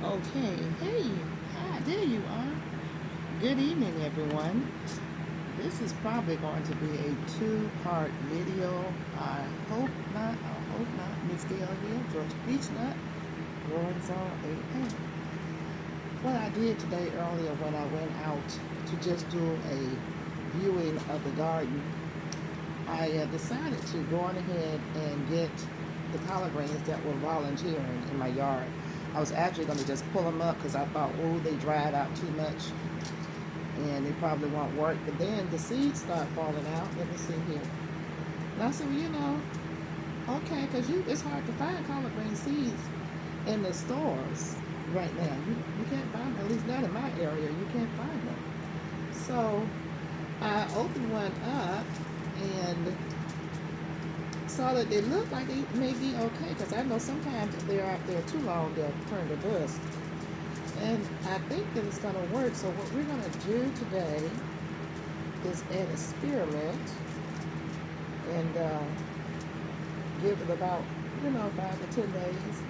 Okay, hey, hi, there you are. Good evening, everyone. This is probably going to be a two-part video. I hope not, I hope not. Miss Gail here, Georgia Peachnut, Growing Zone 8A. What I did today earlier when I went out to just do a viewing of the garden, I decided to go on ahead and get the collard greens that were volunteering in my yard. I was actually going to just pull them up because I thought, oh, they dried out too much and they probably won't work. But then the seeds start falling out. Let me see here. And I said, well, okay, because it's hard to find collard green seeds in the stores right now. You can't find them, at least not in my area. You can't find them. So I opened one up and saw that they look like they may be okay, because I know sometimes if they're out there too long, they'll turn to dust. And I think that it's going to work. So what we're going to do today is an experiment and give it about, 5 to 10 days,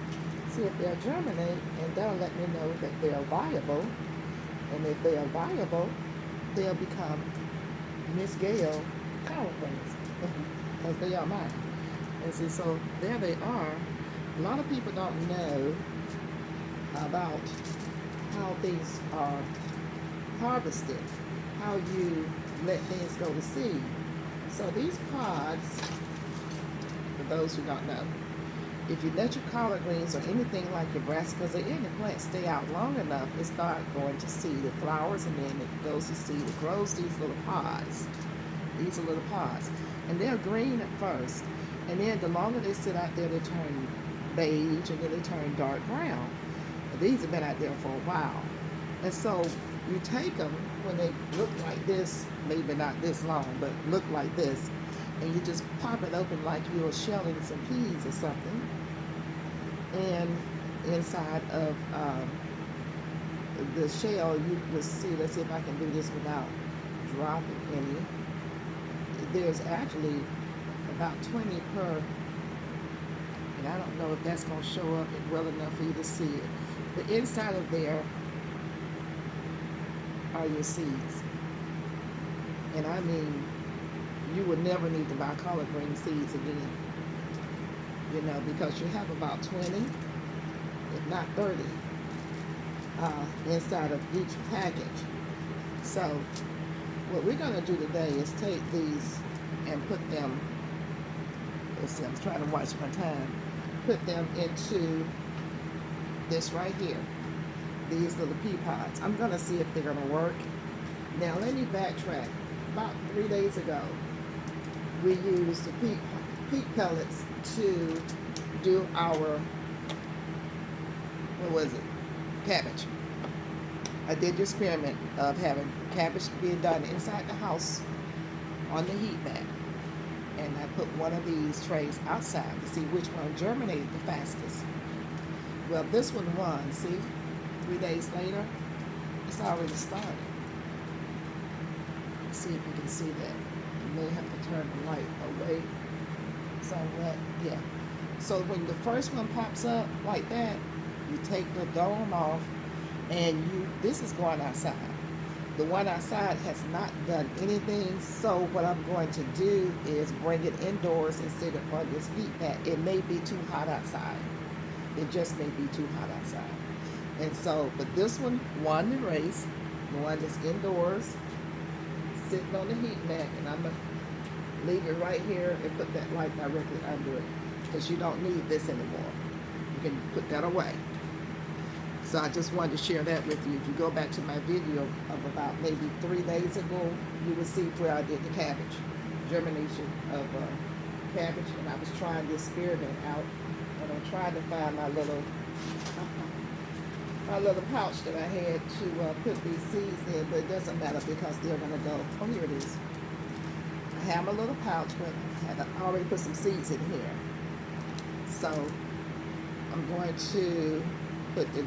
see if they'll germinate, and that'll let me know that they're viable. And if they are viable, they'll become Miss Gail collard greens, because they are mine. And see, so there they are. A lot of people don't know about how things are harvested, how you let things go to seed. So these pods, for those who don't know, if you let your collard greens or anything like your brassicas or any plant stay out long enough, it starts going to seed. It flowers and then it goes to seed. It grows these little pods. These are little pods. And they're green at first. And then the longer they sit out there, they turn beige and then they turn dark brown. But these have been out there for a while. And so you take them when they look like this, maybe not this long, but look like this, and you just pop it open like you're shelling some peas or something. And inside of the shell, you will see, let's see if I can do this without dropping any. There's actually about 20 per, and I don't know if that's going to show up well enough for you to see it. The inside of there are your seeds. And I mean, you would never need to buy collard green seeds again, because you have about 20, if not 30, inside of each package. So what we're going to do today is take these and put them, let's see, I'm trying to watch my time, put them into this right here, these little pea pods. I'm going to see if they're going to work. Now let me backtrack. About 3 days ago, we used the peat pellets to do our, cabbage. I did the experiment of having cabbage being done inside the house on the heat mat. And I put one of these trays outside to see which one germinated the fastest. Well, this one won. See, 3 days later, it's already started. Let's see if you can see that. You may have to turn the light away somewhat. Yeah. So when the first one pops up like that, you take the dome off, and this is going outside. The one outside has not done anything, so what I'm going to do is bring it indoors and sit it on this heat mat. It may be too hot outside. It just may be too hot outside. And so, but this one won the race. The one that's indoors, sitting on the heat mat, and I'm going to leave it right here and put that light directly under it, because you don't need this anymore. You can put that away. So I just wanted to share that with you. If you go back to my video of about maybe 3 days ago, you will see where I did the cabbage, germination of cabbage, and I was trying to experiment out, and I'm trying to find my little pouch that I had to put these seeds in, but it doesn't matter because they're going to go. Oh, here it is. I have a little pouch, but I had already put some seeds in here. So I'm going to put the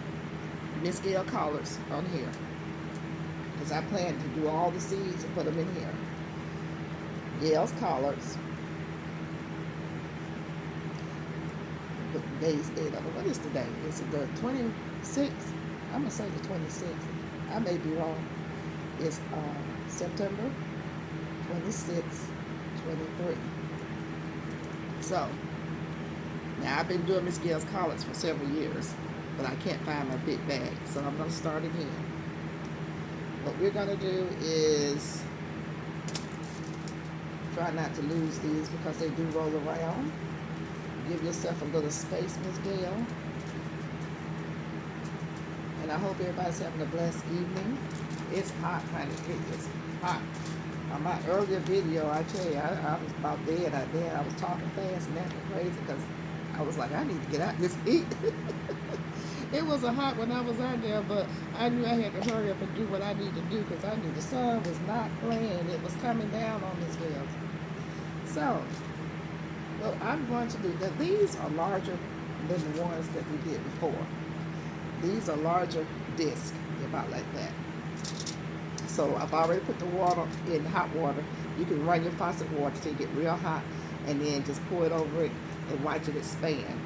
Miss Gail collards on here, because I plan to do all the seeds and put them in here. Gail's collards, today's date of it. What is today? Is it the 26th? I'm going to say the 26th. I may be wrong. It's September 26th, 23. So, now I've been doing Miss Gayle's College for several years, but I can't find my big bag, so I'm going to start again. What we're going to do is try not to lose these because they do roll around. Give yourself a little space, Miss Gayle. And I hope everybody's having a blessed evening. It's hot, honey. It is hot. On my earlier video, I tell you, I was about dead out there. I was talking fast and acting crazy because I was like, I need to get out this heat. It was hot when I was out there, but I knew I had to hurry up and do what I needed to do because I knew the sun was not playing. It was coming down on this field. So, what I'm going to do, now these are larger than the ones that we did before. These are larger discs, about like that. So I've already put the water in hot water. You can run your faucet water till it get real hot and then just pour it over it and watch it expand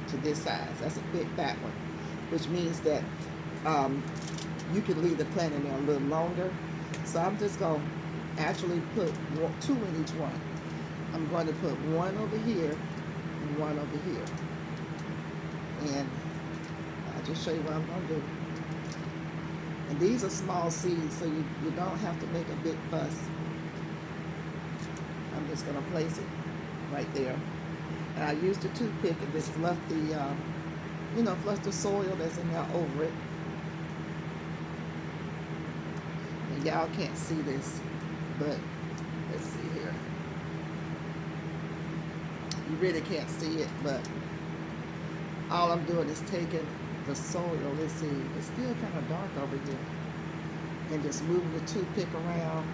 to this size. That's a big fat one, which means that you can leave the plant in there a little longer. So I'm just going to actually put 2 in each one. I'm going to put one over here and one over here. And I'll just show you what I'm going to do. And these are small seeds, so you don't have to make a big fuss. I'm just going to place it right there. And I used the toothpick and just fluff the, fluff the soil that's in there over it. And y'all can't see this, but let's see here. You really can't see it, but all I'm doing is taking the soil, let's see, it's still kind of dark over here, and just moving the toothpick around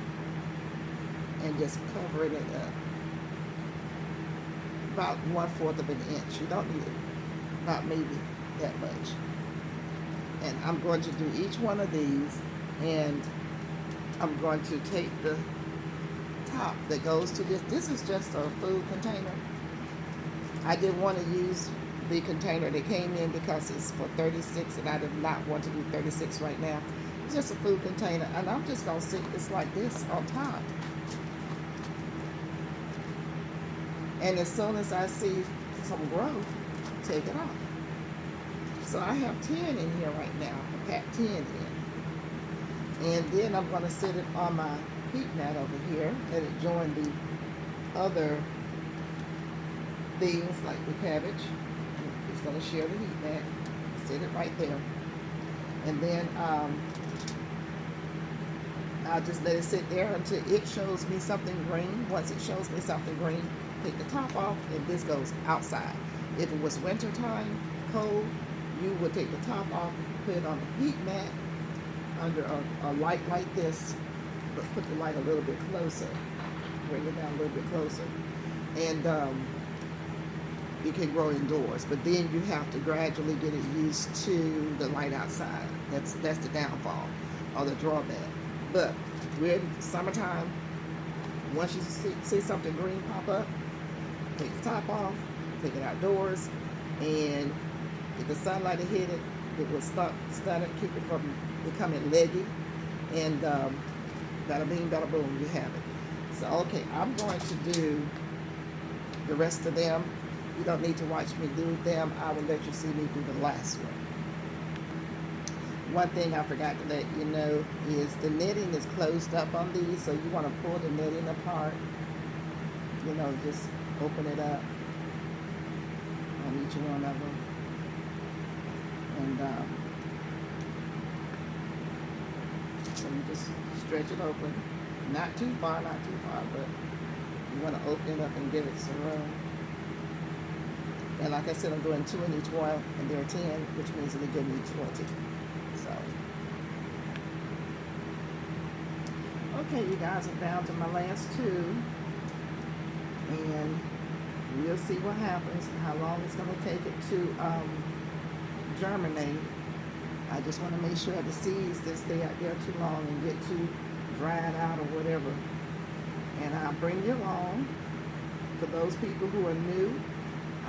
and just covering it up about 1/4 of an inch. You don't need it, not maybe that much. And I'm going to do each one of these, and I'm going to take the top that goes to this. This is just a food container. I didn't want to use the container that came in because it's for 36 and I did not want to do 36 right now. It's just a food container, and I'm just going to stick this like this on top. And as soon as I see some growth, take it off. So I have 10 in here right now. I packed 10 in. And then I'm going to set it on my Peachnut over here. Let it join the other things like the cabbage. It's going to share the heat mat. Set it right there. And then I'll just let it sit there until it shows me something green. Once it shows me something green, take the top off, and this goes outside. If it was winter time, cold, you would take the top off, put it on the heat mat under a light like this, but put the light a little bit closer. Bring it down a little bit closer. And you can grow indoors, but then you have to gradually get it used to the light outside. That's the downfall or the drawback. But we're in summertime. Once you see something green pop up, take the top off, take it outdoors, and if the sunlight hit it, it will start it, keep it from becoming leggy, and bada bing, bada boom, you have it. So okay, I'm going to do the rest of them. You don't need to watch me do them. I will let you see me do the last one. One thing I forgot to let you know is the netting is closed up on these, so you want to pull the netting apart. Just open it up on each one of them. And so you just stretch it open. Not too far, but you want to open it up and give it some room. And like I said, I'm doing 2 in each one, and there are 10, which means it'll give me 20. So, okay, you guys, are down to my last 2, and we'll see what happens, how long it's going to take it to germinate. I just want to make sure the seeds that stay out there too long and get too dried out or whatever. And I'll bring you along. For those people who are new,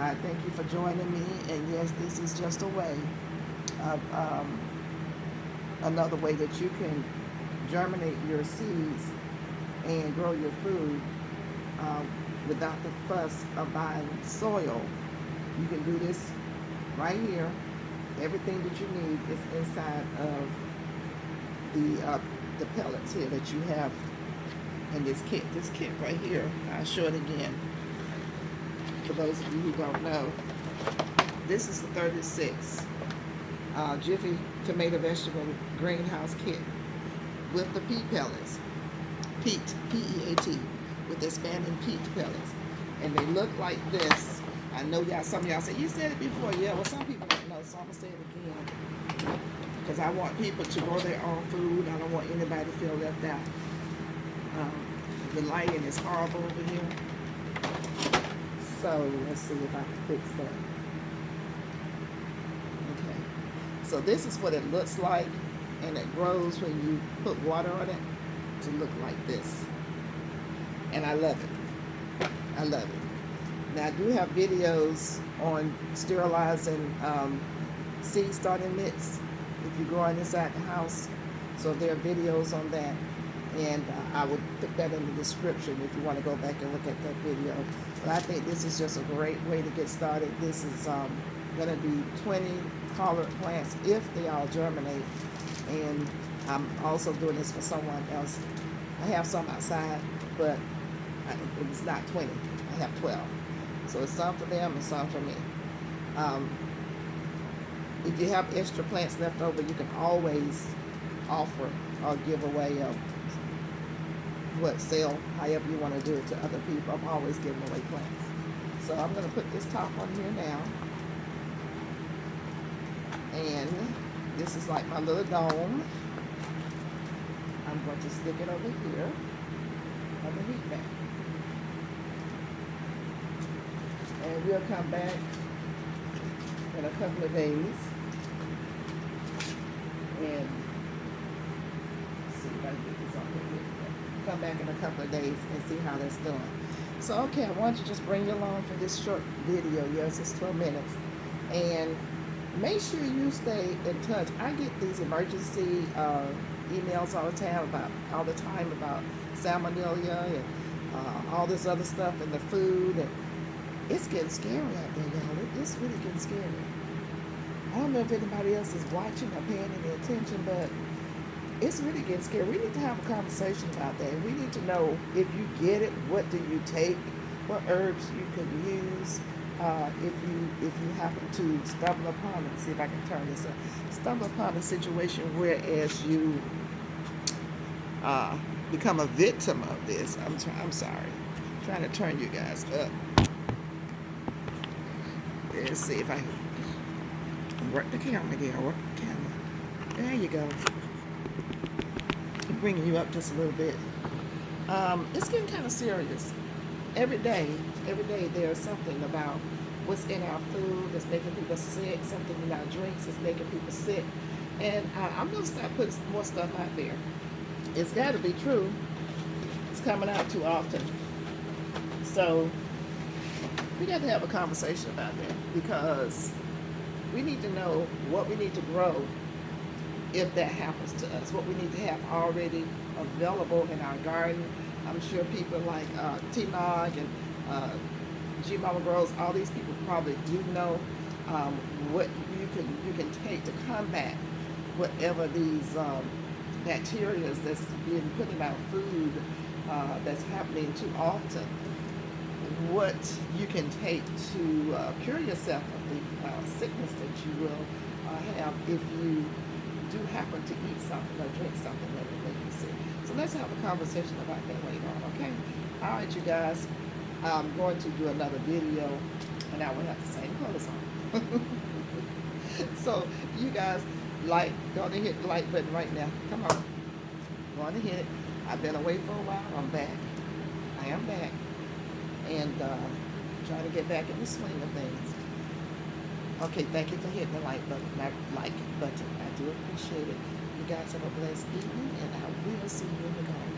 I thank you for joining me. And yes, this is just a way of another way that you can germinate your seeds and grow your food uh, without the fuss of buying soil. You can do this right here. Everything that you need is inside of the pellets here that you have in this kit. This kit right here, I'll show it again for those of you who don't know. This is the 36 Jiffy Tomato Vegetable Greenhouse Kit with the peat pellets. Peat, P-E-A-T, with expanding peat pellets. And they look like this. I know y'all, some of y'all say, you said it before. Yeah, well, some people don't know, so I'm going to say it again. Because I want people to grow their own food. I don't want anybody to feel left out. The lighting is horrible over here. So let's see if I can fix that. Okay. So this is what it looks like. And it grows when you put water on it to look like this. And I love it. I love it. Now I do have videos on sterilizing seed starting mix if you're growing inside the house. So there are videos on that, and I would put that in the description if you want to go back and look at that video. But I think this is just a great way to get started. This is going to be 20 tolerant plants if they all germinate, and I'm also doing this for someone else. I have some outside, but it's not 20. I have 12. So it's some for them and some for me. If you have extra plants left over, you can always offer or give away sell, however you want to do it to other people. I'm always giving away plants. So I'm going to put this top on here now. And this is like my little dome. I'm going to stick it over here on the heat mat. And we'll come back in a couple of days and see if I can get this on here. Come back in a couple of days and see how that's doing. So, okay, I want to just bring you along for this short video. Yes, it's 12 minutes. And make sure you stay in touch. I get these emergency emails all the time about salmonella and all this other stuff in the food. And it's getting scary out there, y'all. It's really getting scary. I don't know if anybody else is watching or paying any attention, but it's really getting scary. We need to have a conversation about that. We need to know, if you get it, what do you take, what herbs you can use. If you happen to stumble upon it, see if I can turn this up. Stumble upon a situation whereas you become a victim of this. I'm sorry. I'm trying to turn you guys up. Let's see if I can work the camera there. Work the camera. There you go. I'm bringing you up just a little bit. It's getting kind of serious. Every day there's something about what's in our food that's making people sick, something in our drinks that's making people sick. And I'm going to start putting more stuff out there. It's got to be true. It's coming out too often. So we got to have a conversation about that, because we need to know what we need to grow if that happens to us, what we need to have already available in our garden. I'm sure people like T-Nog and G Mama Grows, all these people probably do know what you can take to combat whatever these bacteria that's being put in our food that's happening too often. What you can take to cure yourself of the sickness that you will have if you do happen to eat something or drink something that will make you sick. So let's have a conversation about that later on, okay? All right, you guys. I'm going to do another video, and I will have the same clothes on. So, you guys, go on and hit the like button right now. Come on. Go on and hit it. I've been away for a while. I'm back. I am back. And trying to get back in the swing of things. Okay, thank you for hitting the like button. I do appreciate it. You guys have a blessed evening, and I will see you in the garden.